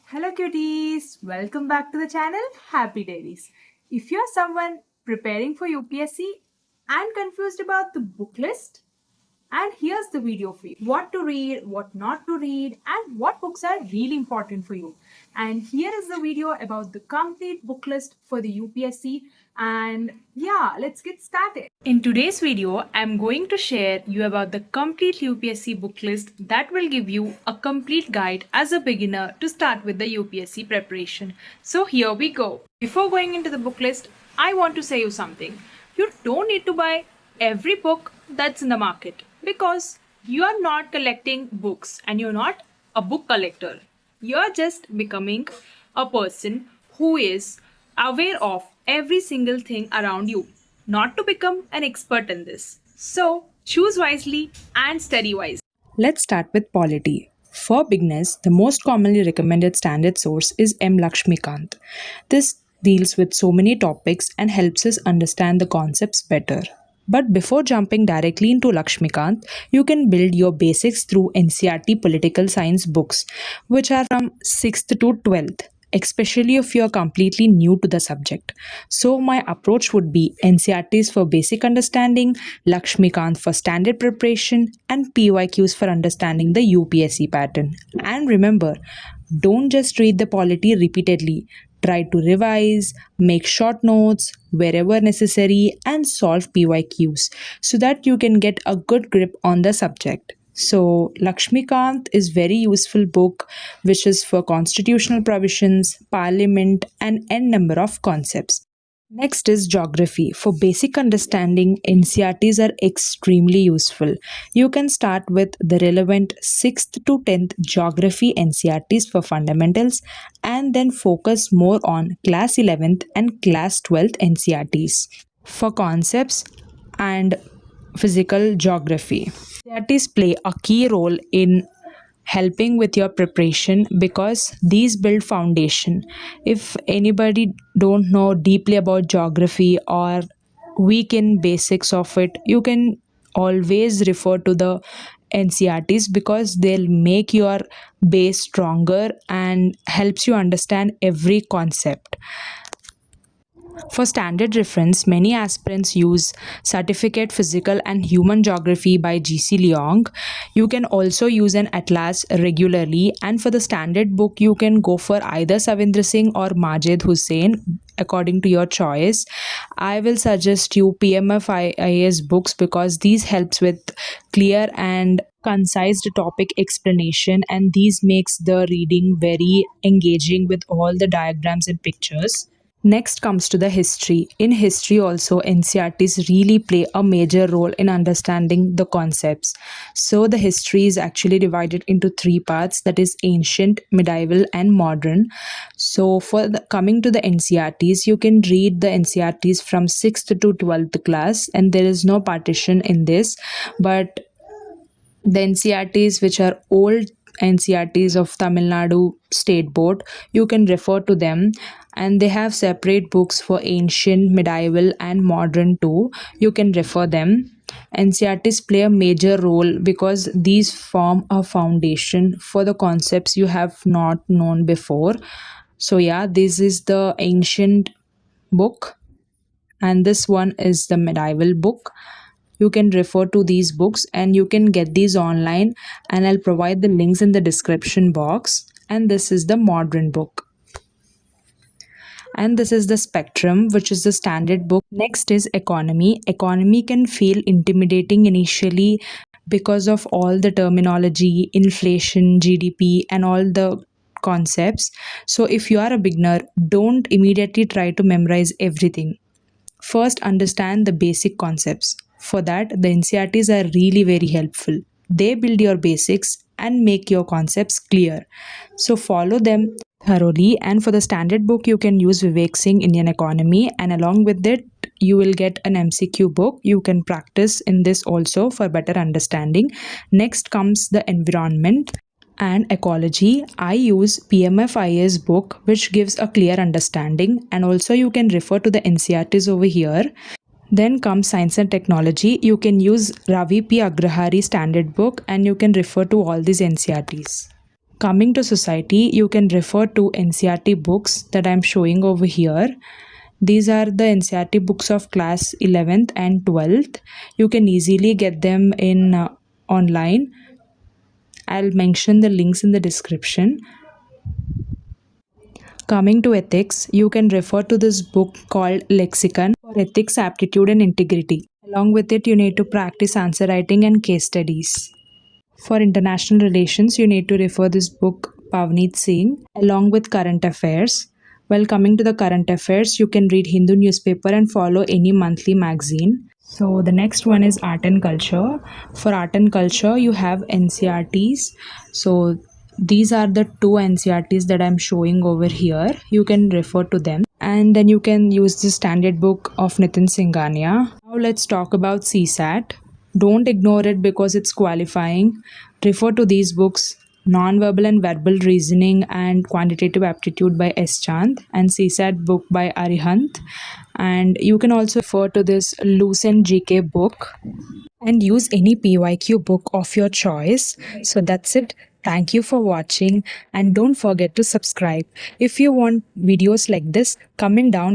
Hello cuties, welcome back to the channel Happy Dailies. If you're someone preparing for UPSC and confused about the book list, and here's the video for you. What to read, what not to read, and what books are really important for you. And here is the video about the complete book list for the UPSC. And yeah, let's get started. In today's video, I'm going to share you about the complete UPSC book list that will give you a complete guide as a beginner to start with the UPSC preparation. So here we go. Before going into the book list, I want to say you something. You don't need to buy every book that's in the market because you are not collecting books and you're not a book collector. You're just becoming a person who is aware of every single thing around you, not to become an expert in this. So choose wisely and study wisely. Let's start with polity. For beginners, the most commonly recommended standard source is M. Lakshmikant. This deals with so many topics and helps us understand the concepts better. But before jumping directly into Lakshmikant, you can build your basics through NCERT political science books, which are from 6th to 12th, especially if you are completely new to the subject. So my approach would be NCERTs for basic understanding, Lakshmikant for standard preparation, and PYQs for understanding the UPSC pattern. And remember, don't just read the polity repeatedly. Try to revise, make short notes wherever necessary, and solve PYQs so that you can get a good grip on the subject. So, Lakshmikant is very useful book which is for constitutional provisions, parliament, and n number of concepts. Next is geography. For basic understanding, NCERTs are extremely useful. You can start with the relevant 6th to 10th geography NCERTs for fundamentals and then focus more on class 11th and class 12th NCERTs for concepts and physical geography. NCERTs play a key role in helping with your preparation because these build foundation. If anybody don't know deeply about geography or weak in basics of it, you can always refer to the NCERTs because they'll make your base stronger and helps you understand every concept. For standard reference, many aspirants use Certificate Physical and Human Geography by G.C. Leong. You can also use an atlas regularly, and for the standard book, you can go for either Savindra Singh or Majid Hussain according to your choice. I will suggest you PMF IAS books because these helps with clear and concise topic explanation, and these makes the reading very engaging with all the diagrams and pictures. Next comes to the history. In history also, NCERTs really play a major role in understanding the concepts. So the history is actually divided into three parts, that is ancient, medieval and modern. So for coming to the NCERTs, you can read the NCERTs from 6th to 12th class and there is no partition in this, but the NCERTs which are old NCERTs of Tamil Nadu State Board, you can refer to them, and they have separate books for ancient, medieval and modern too. You can refer them. NCERTs play a major role because these form a foundation for the concepts you have not known before. So yeah, this is the ancient book and this one is the medieval book. You can refer to these books and you can get these online, and I'll provide the links in the description box. And this is the modern book. And this is the spectrum, which is the standard book. Next is economy. Economy can feel intimidating initially because of all the terminology, inflation, GDP, and all the concepts. So if you are a beginner, don't immediately try to memorize everything. First, understand the basic concepts. For that, the NCERTs are really very helpful. They build your basics and make your concepts clear. So follow them thoroughly. And for the standard book, you can use Vivek Singh Indian Economy, and along with it, you will get an MCQ book. You can practice in this also for better understanding. Next comes the environment and ecology. I use PMFI's book, which gives a clear understanding, and also you can refer to the NCERTs over here. Then comes science and technology. You can use Ravi P. Agrahari standard book and you can refer to all these NCERTs. Coming to society, you can refer to NCERT books that I'm showing over here. These are the NCERT books of class 11th and 12th. You can easily get them in online. I'll mention the links in the description. Coming to ethics, you can refer to this book called Lexicon for Ethics, Aptitude and Integrity. Along with it, you need to practice answer writing and case studies. For international relations, you need to refer this book Pavneet Singh along with current affairs. While coming to the current affairs, you can read Hindu newspaper and follow any monthly magazine. So the next one is art and culture. For art and culture, you have NCRTs. So these are the two NCRTs that I'm showing over here. You can refer to them. And then you can use the standard book of Nitin Singhania. Now let's talk about CSAT. Don't ignore it because it's qualifying. Refer to these books Non-Verbal and Verbal Reasoning and Quantitative Aptitude by S. Chand and CSAT book by Arihant. And you can also refer to this Lucent GK book and use any PYQ book of your choice. So that's it. Thank you for watching and don't forget to subscribe. If you want videos like this, comment down